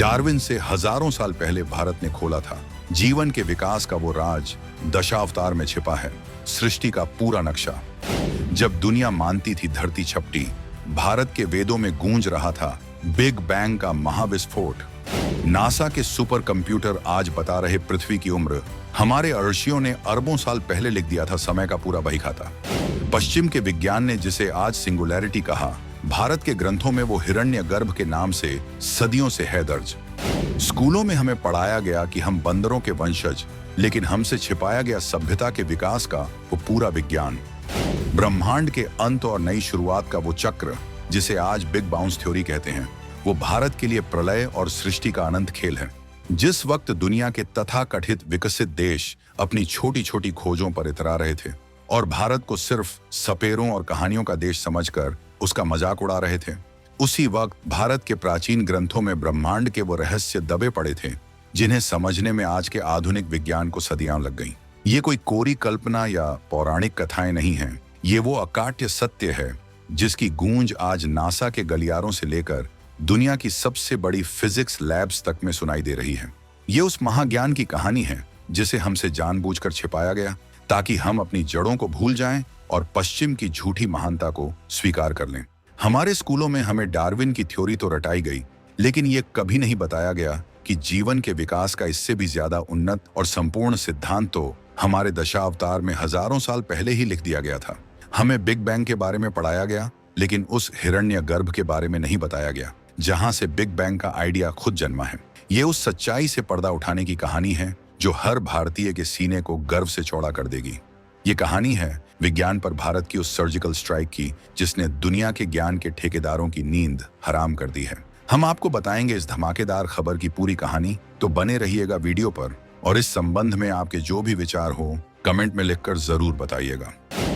Darwin से हजारों साल पहले भारत ने खोला था। जीवन के विकास का वो राज दशावतार में छिपा है, सृष्टि का पूरा नक्शा। जब दुनिया मानती थी धरती छपटी, भारत के वेदों में गूंज रहा था बिग बैंग का महाविस्फोट। नासा के सुपर कंप्यूटर आज बता रहे पृथ्वी की उम्र। हमारे ऋषियों ने अरबों साल पहले लिख दिया था समय का पूरा बहीखाता। पश्चिम के विज्ञान ने जिसे आज सिंगुलैरिटी कहा, भारत के ग्रंथों में वो हिरण्यगर्भ के नाम से सदियों से है दर्ज। स्कूलों में हमें पढ़ाया गया कि हम बंदरों के वंशज, लेकिन हमसे छिपाया गया सभ्यता के विकास का वो पूरा विज्ञान। ब्रह्मांड के अंत और नई शुरुआत का वो चक्र जिसे आज बिग बाउंस थ्योरी कहते हैं, वो भारत के लिए प्रलय और सृष्टि का अनंत खेल है। जिस वक्त दुनिया के तथाकथित विकसित देश अपनी छोटी छोटी खोजों पर इतरा रहे थे और भारत को सिर्फ सपेरों और कहानियों का देश समझकर उसका मजाक उड़ा रहे थे, उसी वक्त भारत के प्राचीन ग्रंथों में ब्रह्मांड के वो रहस्य दबे पड़े थे जिन्हें समझने में आज के आधुनिक विज्ञान को सदियां लग गईं। ये कोई कोरी कल्पना या पौराणिक कथाएं नहीं हैं, ये वो अकाट्य सत्य है जिसकी गूंज आज नासा के गलियारों से लेकर दुनिया की सबसे बड़ी फिजिक्स लैब्स तक में सुनाई दे रही है। ये उस महाज्ञान की कहानी है जिसे हमसे जानबूझकर छिपाया गया ताकि हम अपनी जड़ों को भूल जाएं और पश्चिम की झूठी महानता को स्वीकार कर लें। हमारे स्कूलों में हमें डार्विन की थ्योरी तो रटाई गई, लेकिन ये कभी नहीं बताया गया कि जीवन के विकास का इससे भी ज्यादा उन्नत और संपूर्ण सिद्धांत तो हमारे दशावतार में हजारों साल पहले ही लिख दिया गया था। हमें बिग बैंग के बारे में पढ़ाया गया, लेकिन उस हिरण्यगर्भ के बारे में नहीं बताया गया जहां से बिग बैंग का आइडिया खुद जन्मा है। ये उस सच्चाई से पर्दा उठाने की कहानी है जो हर भारतीय के सीने को गर्व से चौड़ा कर देगी। ये कहानी है विज्ञान पर भारत की उस सर्जिकल स्ट्राइक की जिसने दुनिया के ज्ञान के ठेकेदारों की नींद हराम कर दी है। हम आपको बताएंगे इस धमाकेदार खबर की पूरी कहानी, तो बने रहिएगा वीडियो पर और इस संबंध में आपके जो भी विचार हो कमेंट में लिखकर जरूर बताइएगा।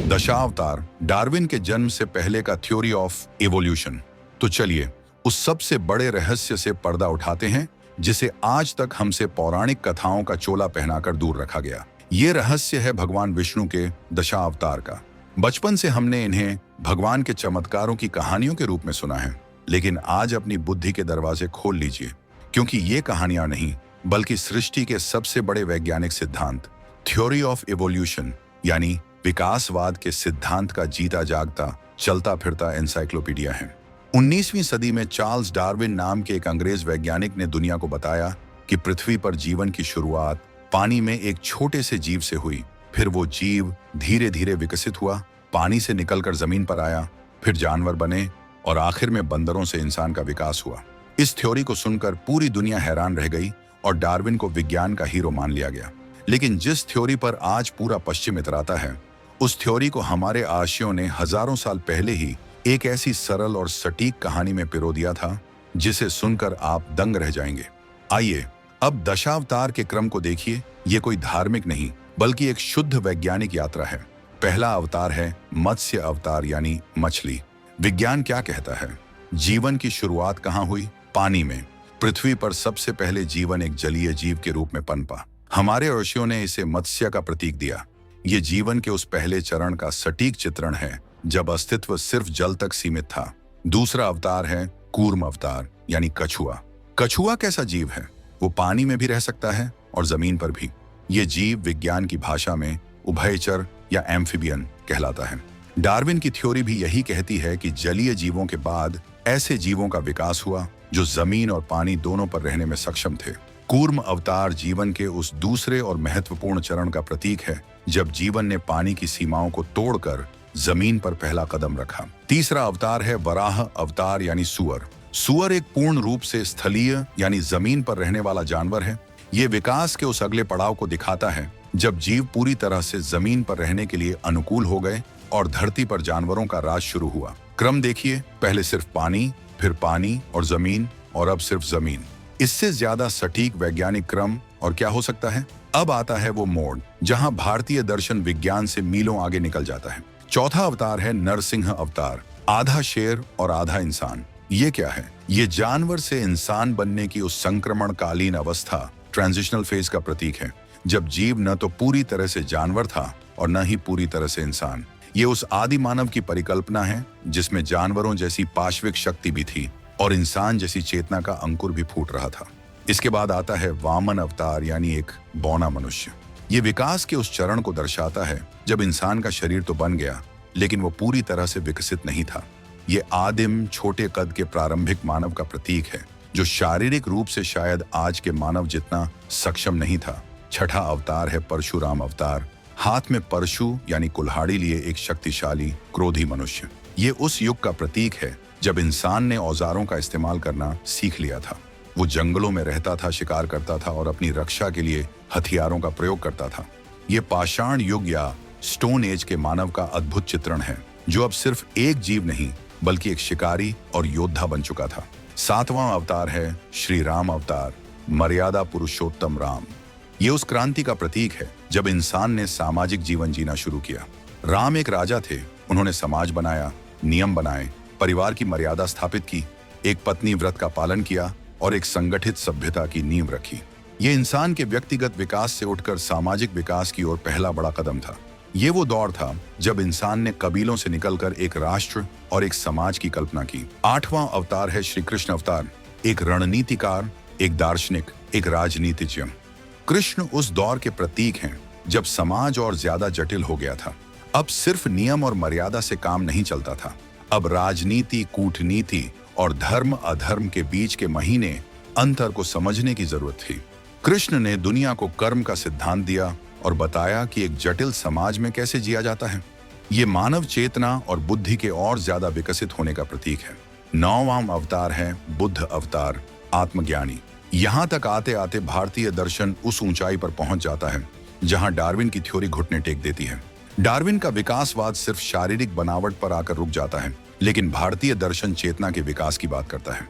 दशावतार, डार्विन के जन्म से पहले का थ्योरी ऑफ इवोल्यूशन। तो चलिए उस सबसे बड़े रहस्य से पर्दा उठाते हैं जिसे आज तक हमसे पौराणिक कथाओं का चोला पहनाकर दूर रखा गया। ये रहस्य है भगवान विष्णु के दशावतार का। बचपन से हमने इन्हें भगवान के चमत्कारों की कहानियों के रूप में सुना है, लेकिन आज अपनी बुद्धि के दरवाजे खोल लीजिए, क्योंकि ये कहानियां नहीं बल्कि सृष्टि के सबसे बड़े वैज्ञानिक सिद्धांत, थ्योरी ऑफ इवोल्यूशन यानी विकासवाद के सिद्धांत का जीता जागता चलता फिरता एनसाइक्लोपीडिया है। 19वीं सदी में चार्ल्स डार्विन नाम के एक अंग्रेज वैज्ञानिक ने दुनिया को बताया कि पृथ्वी पर जीवन की शुरुआत पानी में एक छोटे से जीव से हुई। फिर वो जीव धीरे धीरे विकसित हुआ, पानी से निकलकर जमीन पर आया, फिर जानवर बने और आखिर में बंदरों से इंसान का विकास हुआ। इस थ्योरी को सुनकर पूरी दुनिया हैरान रह गई और डार्विन को विज्ञान का हीरो मान लिया गया। लेकिन जिस थ्योरी पर आज पूरा पश्चिम इतराता है, उस थ्योरी को हमारे आर्षियों ने हजारों साल पहले ही एक ऐसी सरल और सटीक कहानी में पिरो दिया था जिसे सुनकर आप दंग रह जाएंगे। आइए अब दशावतार के क्रम को देखिए। ये कोई धार्मिक नहीं बल्कि एक शुद्ध वैज्ञानिक यात्रा है। पहला अवतार है मत्स्य अवतार यानी मछली। विज्ञान क्या कहता है? जीवन की शुरुआत कहाँ हुई? पानी में। पृथ्वी पर सबसे पहले जीवन एक जलीय जीव के रूप में पनपा। हमारे ऋषियों ने इसे मत्स्य का प्रतीक दिया। ये जीवन के उस पहले चरण का सटीक चित्रण है जब अस्तित्व सिर्फ जल तक सीमित था। दूसरा अवतार है कूर्म अवतार यानी कछुआ। कछुआ कैसा जीव है? वो पानी में भी रह सकता है और जमीन पर भी। ये जीव विज्ञान की भाषा में उभयचर या एम्फिबियन कहलाता है। डार्विन की थ्योरी भी यही कहती है कि जलीय जीवों के बाद ऐसे जीवों का विकास हुआ जो जमीन और पानी दोनों पर रहने में सक्षम थे। कूर्म अवतार जीवन के उस दूसरे और महत्वपूर्ण चरण का प्रतीक है जब जीवन ने पानी की सीमाओं को तोड़कर जमीन पर पहला कदम रखा। तीसरा अवतार है वराह अवतार यानी सूअर। सूअर एक पूर्ण रूप से स्थलीय यानी जमीन पर रहने वाला जानवर है। ये विकास के उस अगले पड़ाव को दिखाता है जब जीव पूरी तरह से जमीन पर रहने के लिए अनुकूल हो गए और धरती पर जानवरों का राज शुरू हुआ। क्रम देखिए, पहले सिर्फ पानी, फिर पानी और जमीन, और अब सिर्फ जमीन। इससे ज्यादा सटीक वैज्ञानिक क्रम और क्या हो सकता है? अब आता है वो मोड़ जहां भारतीय दर्शन विज्ञान से मीलों आगे निकल जाता है। चौथा अवतार है नरसिंह अवतार, आधा शेर और आधा इंसान। ये क्या है? ये जानवर से इंसान बनने की उस संक्रमणकालीन अवस्था, ट्रांजिशनल फेज का प्रतीक है, जब जीव न तो पूरी तरह से जानवर था और न ही पूरी तरह से इंसान। ये उस आदि मानव की परिकल्पना है जिसमें जानवरों जैसी पाश्विक शक्ति भी थी और इंसान जैसी चेतना का अंकुर भी फूट रहा था। इसके बाद आता है वामन अवतार, यानी एक बौना मनुष्य। ये विकास के उस चरण को दर्शाता है जब इंसान का शरीर तो बन गया, लेकिन वो पूरी तरह से विकसित नहीं था। ये आदिम छोटे कद के प्रारंभिक मानव का प्रतीक है, जो शारीरिक रूप से शायद आज के मानव जितना सक्षम नहीं था। छठा अवतार है परशुराम अवतार। हाथ में परशु यानी कुल्हाड़ी लिए एक शक्तिशाली क्रोधी मनुष्य। ये उस युग का प्रतीक है जब इंसान ने औजारों का इस्तेमाल करना सीख लिया था। वो जंगलों में रहता था, शिकार करता था और अपनी रक्षा के लिए हथियारों का प्रयोग करता था। ये पाषाण युग या स्टोन एज के मानव का अद्भुत चित्रण है, जो अब सिर्फ एक जीव नहीं बल्कि एक शिकारी और योद्धा बन चुका था। सातवां अवतार है श्री राम अवतार, मर्यादा पुरुषोत्तम राम। ये उस क्रांति का प्रतीक है जब इंसान ने सामाजिक जीवन जीना शुरू किया। राम एक राजा थे, उन्होंने समाज बनाया, नियम बनाए, परिवार की मर्यादा स्थापित की, एक पत्नी व्रत का पालन किया और एक संगठित सभ्यता की नींव रखी। ये इंसान के व्यक्तिगत विकास से उठकर सामाजिक विकास की ओर पहला बड़ा कदम था। ये वो दौर था जब इंसान ने कबीलों से निकलकर एक राष्ट्र और एक समाज की कल्पना की। आठवां अवतार है श्री कृष्ण अवतार, एक रणनीतिकार, एक दार्शनिक, एक राजनीतिज्ञ। कृष्ण उस दौर के प्रतीक हैं जब समाज और ज्यादा जटिल हो गया था। अब सिर्फ नियम और मर्यादा से काम नहीं चलता था। अब राजनीति, कूटनीति और धर्म अधर्म के बीच के महीने अंतर को समझने की जरूरत थी। कृष्ण ने दुनिया को कर्म का सिद्धांत दिया और बताया कि एक जटिल समाज में कैसे जिया जाता है। ये मानव चेतना और बुद्धि के और ज्यादा विकसित होने का प्रतीक है। नौवां अवतार है बुद्ध अवतार, आत्मज्ञानी। यहाँ तक आते आते भारतीय दर्शन उस ऊंचाई पर पहुंच जाता है जहां डार्विन की थ्योरी घुटने टेक देती है। डार्विन का विकासवाद सिर्फ शारीरिक बनावट पर आकर रुक जाता है, लेकिन भारतीय दर्शन चेतना के विकास की बात करता है।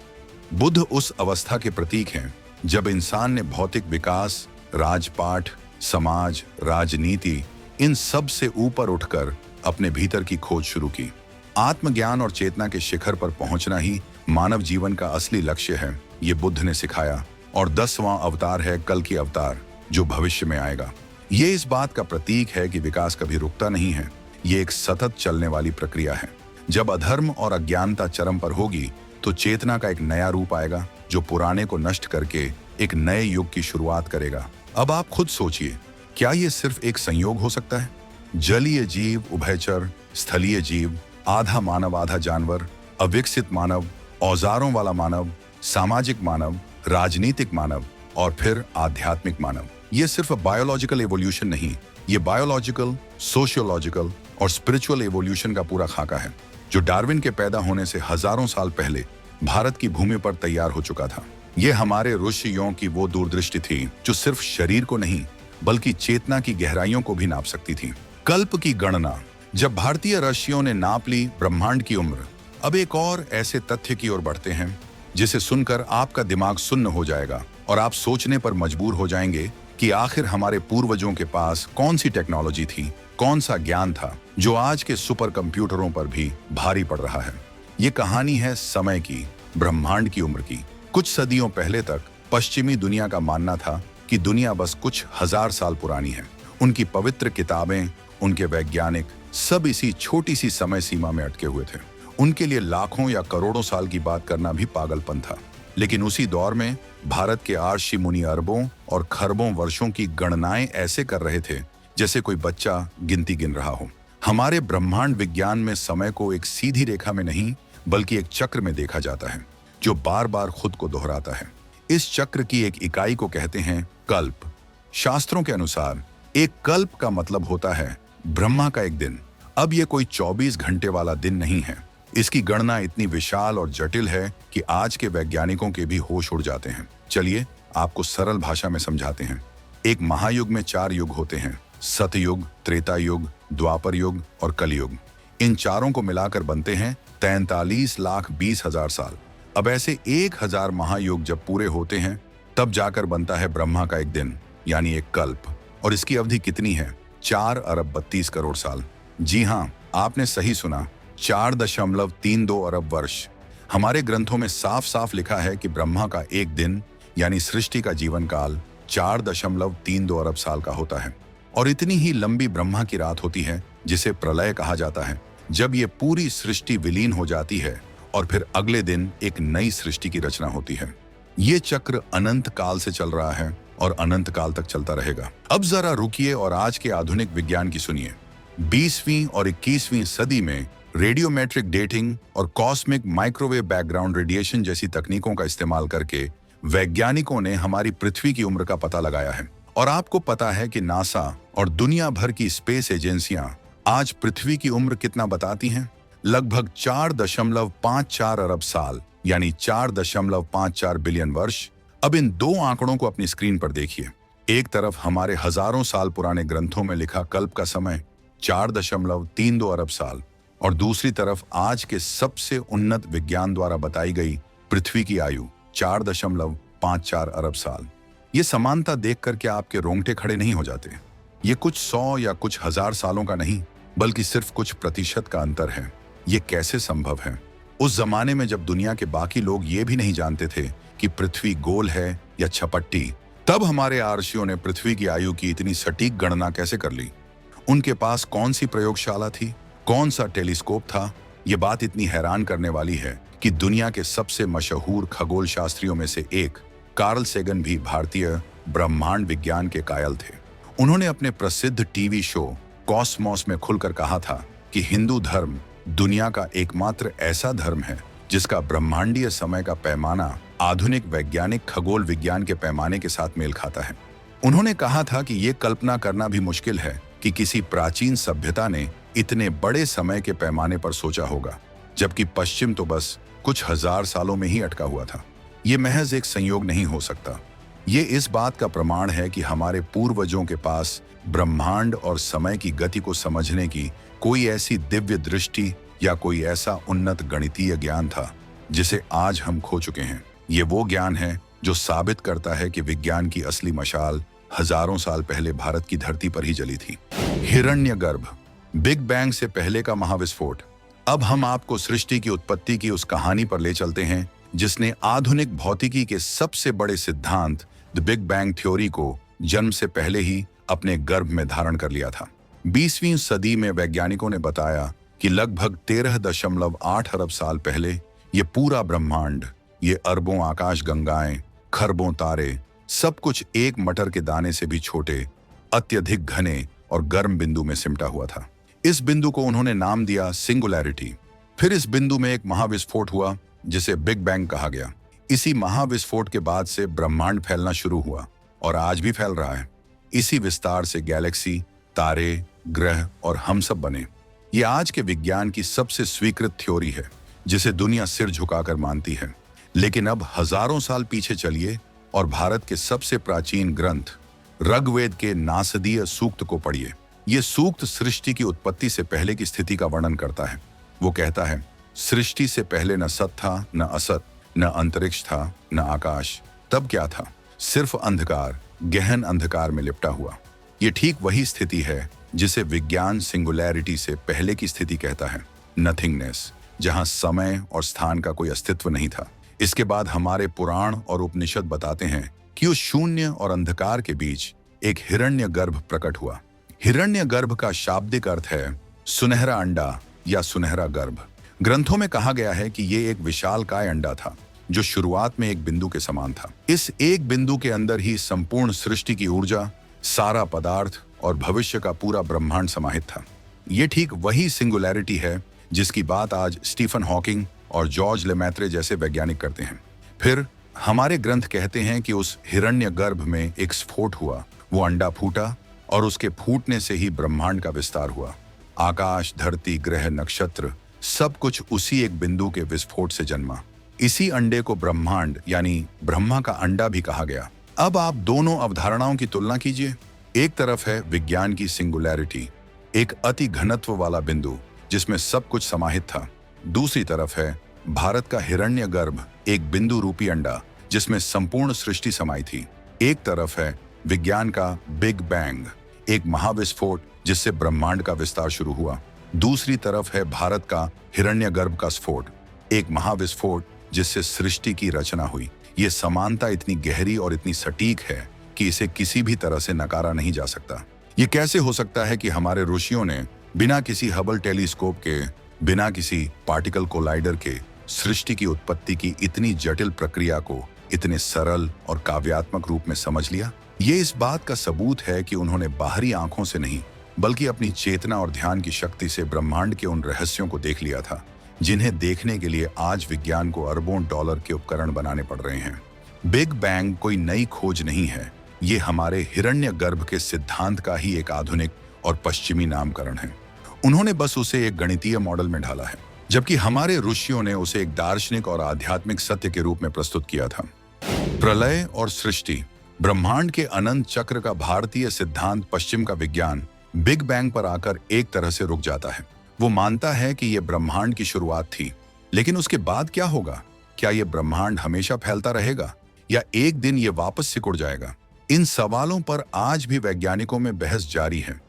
बुद्ध उस अवस्था के प्रतीक हैं जब इंसान ने भौतिक विकास, राजपाट, समाज, राजनीति, इन सब से ऊपर उठकर अपने भीतर की खोज शुरू की। आत्मज्ञान और चेतना के शिखर पर पहुंचना ही मानव जीवन का असली लक्ष्य है, ये बुद्ध ने सिखाया। और 10वां अवतार है कल्कि अवतार, जो भविष्य में आएगा। ये इस बात का प्रतीक है कि विकास कभी रुकता नहीं है, ये एक सतत चलने वाली प्रक्रिया है। जब अधर्म और अज्ञानता चरम पर होगी तो चेतना का एक नया रूप आएगा, जो पुराने को नष्ट करके एक नए युग की शुरुआत करेगा। अब आप खुद सोचिए, क्या ये सिर्फ एक संयोग हो सकता है? जलीय जीव, उभयचर, स्थलीय जीव, आधा मानव आधा जानवर, अविकसित मानव, औजारों वाला मानव, सामाजिक मानव, राजनीतिक मानव और फिर आध्यात्मिक मानव। ये सिर्फ बायोलॉजिकल एवोल्यूशन नहीं, ये बायोलॉजिकल, सोशियोलॉजिकल और स्पिरिचुअल एवोल्यूशन का पूरा खाका है, जो डार्विन के पैदा होने से हजारों साल पहले भारत की भूमि पर तैयार हो चुका था। ये हमारे ऋषियों की वो दूरदृष्टि थी जो सिर्फ शरीर को नहीं बल्कि चेतना की गहराइयों को भी नाप सकती थी। कल्प की गणना। जब भारतीय ऋषियों ने नाप ली ब्रह्मांड की उम्र, अब एक और ऐसे तथ्य की ओर बढ़ते हैं जिसे सुनकर आपका दिमाग सुन्न हो जाएगा और आप सोचने पर मजबूर हो जाएंगे कि आखिर हमारे पूर्वजों के पास कौन सी टेक्नोलॉजी थी, कौन सा ज्ञान था जो आज के सुपर कंप्यूटरों पर भी भारी पड़ रहा है। ये कहानी है समय की, ब्रह्मांड की उम्र की। कुछ सदियों पहले तक पश्चिमी दुनिया का मानना था कि दुनिया बस कुछ हजार साल पुरानी है। उनकी पवित्र किताबें, उनके वैज्ञानिक सब इसी छोटी सी समय सीमा में अटके हुए थे। उनके लिए लाखों या करोड़ों साल की बात करना भी पागलपन था। लेकिन उसी दौर में भारत के आर्षि मुनि अरबों और खरबों वर्षों की गणनाएं ऐसे कर रहे थे जैसे कोई बच्चा गिनती गिन रहा हो। हमारे ब्रह्मांड विज्ञान में समय को एक सीधी रेखा में नहीं बल्कि एक चक्र में देखा जाता है, जो बार बार खुद को दोहराता है। इस चक्र की एक इकाई को कहते हैं कल्प। शास्त्रों के अनुसार एक कल्प का मतलब होता है ब्रह्मा का एक दिन। अब ये कोई 24 घंटे वाला दिन नहीं है। इसकी गणना इतनी विशाल और जटिल है कि आज के वैज्ञानिकों के भी होश उड़ जाते हैं। चलिए आपको सरल भाषा में समझाते हैं। एक महायुग में 4 युग होते हैं, सतयुग, त्रेता युग, द्वापर युग और कलयुग। इन चारों को मिलाकर बनते हैं 43,20,000 साल। अब ऐसे 1000 महायुग जब पूरे होते हैं तब जाकर बनता है ब्रह्मा का एक दिन, यानी एक कल्प। और इसकी अवधि कितनी है? 4 अरब 32 करोड़ साल। जी हाँ, आपने सही सुना, 4.32 अरब वर्ष। हमारे ग्रंथों में साफ साफ लिखा है कि ब्रह्मा का एक दिन यानी सृष्टि का जीवन काल 4.32 अरब साल का होता है। और इतनी ही लंबी ब्रह्मा की रात होती है जिसे प्रलय कहा जाता है, जब ये पूरी सृष्टि विलीन हो जाती है और फिर अगले दिन एक नई सृष्टि की रचना होती है। ये चक्र अनंत काल से चल रहा है और अनंत काल तक चलता रहेगा। अब जरा रुकिए और आज के आधुनिक विज्ञान की सुनिए। 20वीं और 21वीं सदी में रेडियोमेट्रिक डेटिंग और कॉस्मिक माइक्रोवेव बैकग्राउंड रेडिएशन जैसी तकनीकों का इस्तेमाल करके वैज्ञानिकों ने हमारी पृथ्वी की उम्र का पता लगाया है। और आपको पता है कि नासा और दुनिया भर की स्पेस एजेंसियां आज पृथ्वी की उम्र कितना बताती हैं? लगभग 4.54 अरब साल, यानी 4.54 बिलियन वर्ष। अब इन दो आंकड़ों को अपनी स्क्रीन पर देखिए। एक तरफ हमारे हजारों साल पुराने ग्रंथों में लिखा कल्प का समय 4.32 अरब साल, और दूसरी तरफ आज के सबसे उन्नत विज्ञान द्वारा बताई गई पृथ्वी की आयु 4.54 अरब साल। ये समानता देखकर क्या आपके रोंगटे खड़े नहीं हो जाते? ये कुछ 100 या कुछ हजार सालों का नहीं, बल्कि सिर्फ कुछ प्रतिशत का अंतर है। ये कैसे संभव है? उस जमाने में जब दुनिया के बाकी लोग ये भी नहीं जानते थे कि पृथ्वी गोल है या छपट्टी, तब हमारे आर्षियों ने पृथ्वी की आयु की इतनी सटीक गणना कैसे कर ली? उनके पास कौन सी प्रयोगशाला थी? कौन सा टेलीस्कोप था? ये बात इतनी हैरान करने वाली है कि दुनिया के सबसे मशहूर खगोल शास्त्रियों में से एक कार्ल सेगन भी भारतीय ब्रह्मांड विज्ञान के कायल थे। उन्होंने अपने प्रसिद्ध टीवी शो कॉस्मॉस में खुलकर कहा था कि हिंदू धर्म दुनिया का एकमात्र ऐसा धर्म है जिसका ब्रह्मांडीय समय का पैमाना आधुनिक वैज्ञानिक खगोल विज्ञान के पैमाने के साथ मेल खाता है। उन्होंने कहा था कि यह कल्पना करना भी मुश्किल है कि किसी प्राचीन सभ्यता ने इतने बड़े समय के पैमाने पर सोचा होगा, जबकि पश्चिम तो बस कुछ हजार सालों में ही अटका हुआ था। ये महज एक संयोग नहीं हो सकता। ये इस बात का प्रमाण है कि हमारे पूर्वजों के पास ब्रह्मांड और समय की गति को समझने की कोई ऐसी दिव्य दृष्टि या कोई ऐसा उन्नत गणितीय ज्ञान था जिसे आज हम खो चुके हैं। ये वो ज्ञान है जो साबित करता है कि विज्ञान की असली मशाल हजारों साल पहले भारत की धरती पर ही जली थी। हिरण्यगर्भ, बिग बैंग से पहले का महाविस्फोट। अब हम आपको सृष्टि की उत्पत्ति की उस कहानी पर ले चलते हैं जिसने आधुनिक भौतिकी के सबसे बड़े सिद्धांत द बिग बैंग थ्योरी को जन्म से पहले ही अपने गर्भ में धारण कर लिया था। 20वीं सदी में वैज्ञानिकों ने बताया कि लगभग 13.8 अरब साल पहले ये पूरा ब्रह्मांड, ये अरबों आकाश गंगाएं, खरबों तारे, सब कुछ एक मटर के दाने से भी छोटे, अत्यधिक घने और गर्म बिंदु में सिमटा हुआ था। इस बिंदु को उन्होंने नाम दिया सिंगुलैरिटी। फिर इस बिंदु में एक महाविस्फोट हुआ जिसे बिग बैंग कहा गया। इसी महाविस्फोट के बाद से ब्रह्मांड फैलना शुरू हुआ और आज भी फैल रहा है। इसी विस्तार से गैलेक्सी, तारे, ग्रह और हम सब बने। ये आज के विज्ञान की सबसे स्वीकृत थ्योरी है जिसे दुनिया सिर झुकाकर मानती है। लेकिन अब हजारों साल पीछे चलिए और भारत के सबसे प्राचीन ग्रंथ ऋग्वेद के नासदीय सूक्त को पढ़िए। ये सूक्त सृष्टि की उत्पत्ति से पहले की स्थिति का वर्णन करता है। वो कहता है, सृष्टि से पहले न सत था, न असत, न अंतरिक्ष था, न आकाश। तब क्या था? सिर्फ अंधकार, गहन अंधकार में लिपटा हुआ। ये ठीक वही स्थिति है जिसे विज्ञान सिंगुलैरिटी से पहले की स्थिति कहता है, नथिंगनेस, जहां समय और स्थान का कोई अस्तित्व नहीं था। इसके बाद हमारे पुराण और उपनिषद बताते हैं कि उस शून्य और अंधकार के बीच एक हिरण्यगर्भ प्रकट हुआ। हिरण्यगर्भ का शाब्दिक अर्थ है सुनहरा अंडा या सुनहरा गर्भ। ग्रंथों में कहा गया है कि ये एक विशालकाय अंडा था जो शुरुआत में एक बिंदु के समान था। इस एक बिंदु के अंदर ही संपूर्ण सृष्टि की ऊर्जा, सारा पदार्थ और भविष्य का पूरा ब्रह्मांड समाहित था। ये ठीक वही सिंगुलैरिटी है जिसकी बात आज स्टीफन हॉकिंग और जॉर्ज लेमैत्रे जैसे वैज्ञानिक करते हैं। फिर हमारे ग्रंथ कहते हैं कि उस हिरण्यगर्भ में एक स्फोट हुआ। वो अंडा फूटा और उसके फूटने से ही ब्रह्मांड का विस्तार हुआ। आकाश, धरती, ग्रह, नक्षत्र, सब कुछ उसी एक बिंदु के विस्फोट से जन्मा। इसी अंडे को ब्रह्मांड यानी ब्रह्मा का अंडा भी कहा गया। अब आप दोनों अवधारणाओं की तुलना कीजिए। एक तरफ है विज्ञान की सिंगुलैरिटी, एक अति घनत्व वाला बिंदु जिसमें सब कुछ समाहित था। दूसरी तरफ है भारत का हिरण्यगर्भ, एक बिंदु रूपी अंडा जिसमें संपूर्ण सृष्टि समाई थी। एक तरफ है विज्ञान का बिग बैंग, एक महाविस्फोट जिससे ब्रह्मांड का विस्तार शुरू हुआ। दूसरी तरफ है भारत का हिरण्यगर्भ का स्फोट, एक महाविस्फोट जिससे सृष्टि की रचना हुई। ये समानता इतनी गहरी और इतनी सटीक है कि इसे किसी भी तरह से नकारा नहीं जा सकता। ये कैसे हो सकता है कि हमारे ऋषियों ने बिना किसी हबल टेलीस्कोप के, बिना किसी पार्टिकल कोलाइडर के सृष्टि की उत्पत्ति की इतनी जटिल प्रक्रिया को इतने सरल और काव्यात्मक रूप में समझ लिया? ये इस बात का सबूत है कि उन्होंने बाहरी आंखों से नहीं बल्कि अपनी चेतना और ध्यान की शक्ति से ब्रह्मांड के उन रहस्यों को देख लिया था जिन्हें देखने के लिए आज विज्ञान को अरबों डॉलर के उपकरण बनाने पड़ रहे हैं। बिग बैंग कोई नई खोज नहीं है, ये हमारे हिरण्यगर्भ के सिद्धांत का ही एक आधुनिक और पश्चिमी नामकरण है। उन्होंने बस उसे एक गणितीय मॉडल में ढाला है, जबकि हमारे ऋषियों ने उसे एक दार्शनिक और आध्यात्मिक सत्य के रूप में प्रस्तुत किया था। प्रलय और सृष्टि, ब्रह्मांड के अनंत चक्र का भारतीय सिद्धांत पश्चिम का विज्ञान बिग बैंग पर आकर एक तरह से रुक जाता है। वो मानता है कि यह ब्रह्मांड की शुरुआत थी, लेकिन उसके बाद क्या होगा? क्या यह ब्रह्मांड हमेशा फैलता रहेगा या एक दिन ये वापस सिकुड़ जाएगा? इन सवालों पर आज भी वैज्ञानिकों में बहस जारी है,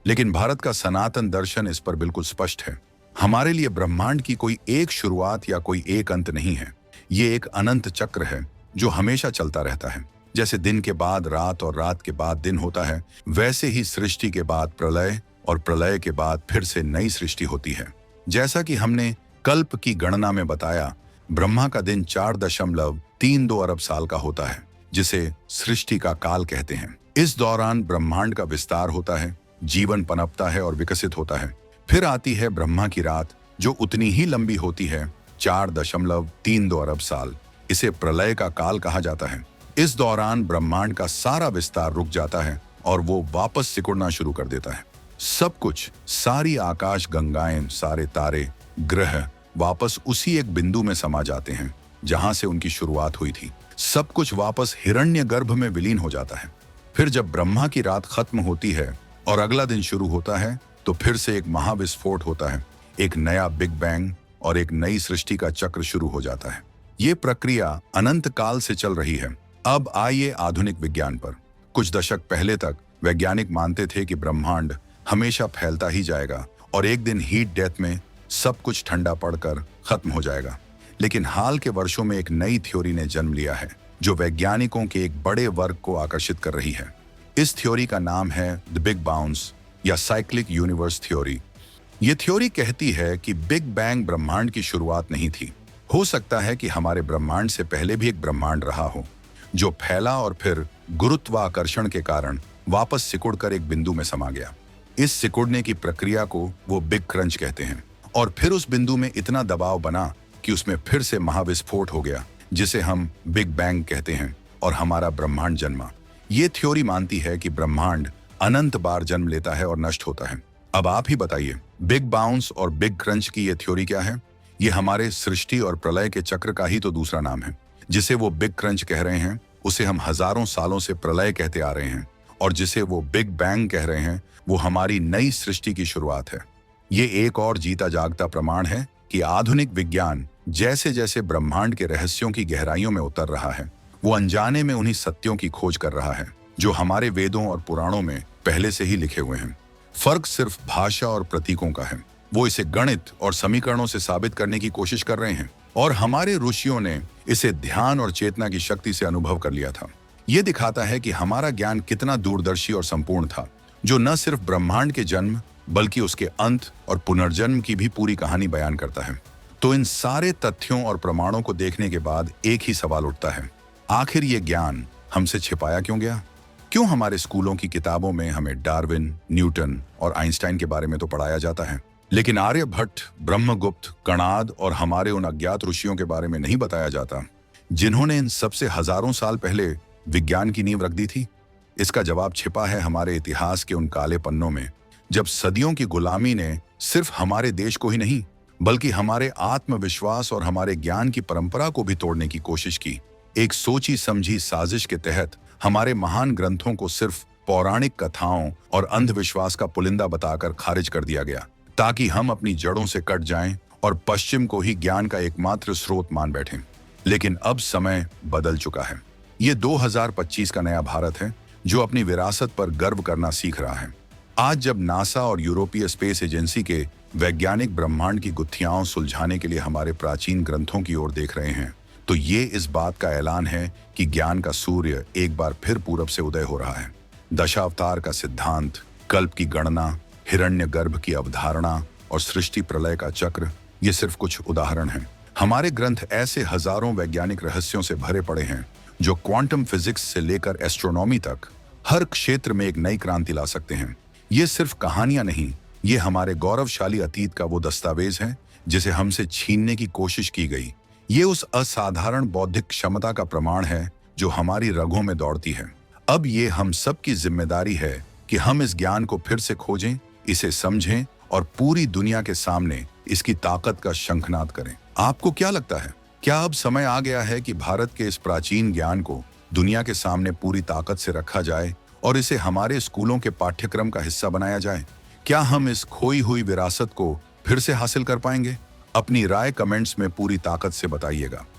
लेकिन भारत का सनातन दर्शन इस पर बिल्कुल स्पष्ट है। हमारे लिए ब्रह्मांड की कोई एक शुरुआत या कोई एक अंत नहीं है। ये एक अनंत चक्र है जो हमेशा चलता रहता है। जैसे दिन के बाद रात और रात के बाद दिन होता है, वैसे ही सृष्टि के बाद प्रलय और प्रलय के बाद फिर से नई सृष्टि होती है। जैसा कि हमने कल्प की गणना में बताया, ब्रह्मा का दिन 4.32 अरब साल का होता है, जिसे सृष्टि का काल कहते हैं। इस दौरान ब्रह्मांड का विस्तार होता है, जीवन पनपता है और विकसित होता है। फिर आती है ब्रह्मा की रात, जो उतनी ही लंबी होती है, 4.32 अरब साल। इसे प्रलय का काल कहा जाता है। इस दौरान ब्रह्मांड का सारा विस्तार रुक जाता है और वो वापस सिकुड़ना शुरू कर देता है। सब कुछ, सारी आकाश गंगाएं, सारे तारे, ग्रह वापस उसी एक बिंदु में समा जाते हैं जहां से उनकी शुरुआत हुई थी। सब कुछ वापस हिरण्यगर्भ में विलीन हो जाता है। फिर जब ब्रह्मा की रात खत्म होती है और अगला दिन शुरू होता है, तो फिर से एक महाविस्फोट होता है। एक नया बिग बैंग और एक नई सृष्टि का चक्र शुरू हो जाता है। ये प्रक्रिया अनंत काल से चल रही है। अब आइए आधुनिक विज्ञान पर। कुछ दशक पहले तक वैज्ञानिक मानते थे कि ब्रह्मांड हमेशा फैलता ही जाएगा और एक दिन हीट डेथ में सब कुछ ठंडा पड़कर खत्म हो जाएगा। लेकिन हाल के वर्षों में एक नई थ्योरी ने जन्म लिया है जो वैज्ञानिकों के एक बड़े वर्ग को आकर्षित कर रही है। इस थ्योरी का नाम है द बिग बाउंस या साइक्लिक यूनिवर्स थ्योरी। ये थ्योरी कहती है कि बिग बैंग ब्रह्मांड की शुरुआत नहीं थी। हो सकता है कि हमारे ब्रह्मांड से पहले भी एक ब्रह्मांड रहा हो जो फैला और फिर गुरुत्वाकर्षण के कारण वापस सिकुड़कर एक बिंदु में समा गया। इस सिकुड़ने की प्रक्रिया को वो बिग क्रंच कहते हैं। और फिर उस बिंदु में इतना दबाव बना कि उसमें फिर से महाविस्फोट हो गया, जिसे हम बिग बैंग कहते हैं, और हमारा ब्रह्मांड जन्मा। ये थ्योरी मानती है कि ब्रह्मांड अनंत बार जन्म लेता है और नष्ट होता है। अब आप ही बताइए, बिग बाउंस और बिग क्रंच की ये थ्योरी क्या है? ये हमारे सृष्टि और प्रलय के चक्र का ही तो दूसरा नाम है। जिसे वो बिग क्रंच कह रहे हैं, उसे हम हजारों सालों से प्रलय कहते आ रहे हैं, और जिसे वो बिग बैंग कह रहे हैं, वो हमारी नई सृष्टि की शुरुआत है। ये एक और जीता जागता प्रमाण है कि आधुनिक विज्ञान जैसे जैसे ब्रह्मांड के रहस्यों की गहराइयों में उतर रहा है, वो अनजाने में उन्हीं सत्यों की खोज कर रहा है जो हमारे वेदों और पुराणों में पहले से ही लिखे हुए हैं। फर्क सिर्फ भाषा और प्रतीकों का है। वो इसे गणित और समीकरणों से साबित करने की कोशिश कर रहे हैं, और हमारे ऋषियों ने इसे ध्यान और चेतना की शक्ति से अनुभव कर लिया था। ये दिखाता है कि हमारा ज्ञान कितना दूरदर्शी और संपूर्ण था, जो न सिर्फ ब्रह्मांड के जन्म बल्कि उसके अंत और पुनर्जन्म की भी पूरी कहानी बयान करता है। तो इन सारे तथ्यों और प्रमाणों को देखने के बाद एक ही सवाल उठता है, आखिर ये ज्ञान हमसे छिपाया क्यों गया? क्यों हमारे स्कूलों की किताबों में हमें डार्विन, न्यूटन और आइंस्टाइन के बारे में तो पढ़ाया जाता है, लेकिन आर्यभट्ट, ब्रह्मगुप्त, कणाद और हमारे उन अज्ञात ऋषियों के बारे में नहीं बताया जाता, जिन्होंने इन सबसे हजारों साल पहले विज्ञान की नींव रख दी थी? इसका जवाब छिपा है हमारे इतिहास के उन काले पन्नों में, जब सदियों की गुलामी ने सिर्फ हमारे देश को ही नहीं बल्कि हमारे आत्मविश्वास और हमारे ज्ञान की परंपरा को भी तोड़ने की कोशिश की। एक सोची समझी साजिश के तहत हमारे महान ग्रंथों को सिर्फ पौराणिक कथाओं और अंधविश्वास का पुलिंदा बताकर खारिज कर दिया गया, ताकि हम अपनी जड़ों से कट जाएं और पश्चिम को ही ज्ञान का एकमात्र स्रोत मान बैठें। लेकिन अब समय बदल चुका है। ये 2025 का नया भारत है जो अपनी विरासत पर गर्व करना सीख रहा है। आज जब नासा और यूरोपीय स्पेस एजेंसी के वैज्ञानिक ब्रह्मांड की गुत्थियां सुलझाने के लिए हमारे प्राचीन ग्रंथों की ओर देख रहे हैं, तो ये इस बात का ऐलान है कि ज्ञान का सूर्य एक बार फिर पूरब से उदय हो रहा है। दशावतार का सिद्धांत, कल्प की गणना, हिरण्यगर्भ की अवधारणा और सृष्टि प्रलय का चक्र, ये सिर्फ कुछ उदाहरण हैं। हमारे ग्रंथ ऐसे हजारों वैज्ञानिक रहस्यों से भरे पड़े हैं जो क्वांटम फिजिक्स से लेकर एस्ट्रोनॉमी तक हर क्षेत्र में एक नई क्रांति ला सकते हैं। ये सिर्फ कहानियां नहीं, ये हमारे गौरवशाली अतीत का वो दस्तावेज है जिसे हमसे छीनने की कोशिश की गई। ये उस असाधारण बौद्धिक क्षमता का प्रमाण है जो हमारी रगों में दौड़ती है। अब ये हम सब की जिम्मेदारी है कि हम इस ज्ञान को फिर से खोजें, इसे समझें और पूरी दुनिया के सामने इसकी ताकत का शंखनाद करें। आपको क्या लगता है, क्या अब समय आ गया है कि भारत के इस प्राचीन ज्ञान को दुनिया के सामने पूरी ताकत से रखा जाए और इसे हमारे स्कूलों के पाठ्यक्रम का हिस्सा बनाया जाए? क्या हम इस खोई हुई विरासत को फिर से हासिल कर पाएंगे? अपनी राय कमेंट्स में पूरी ताकत से बताइएगा।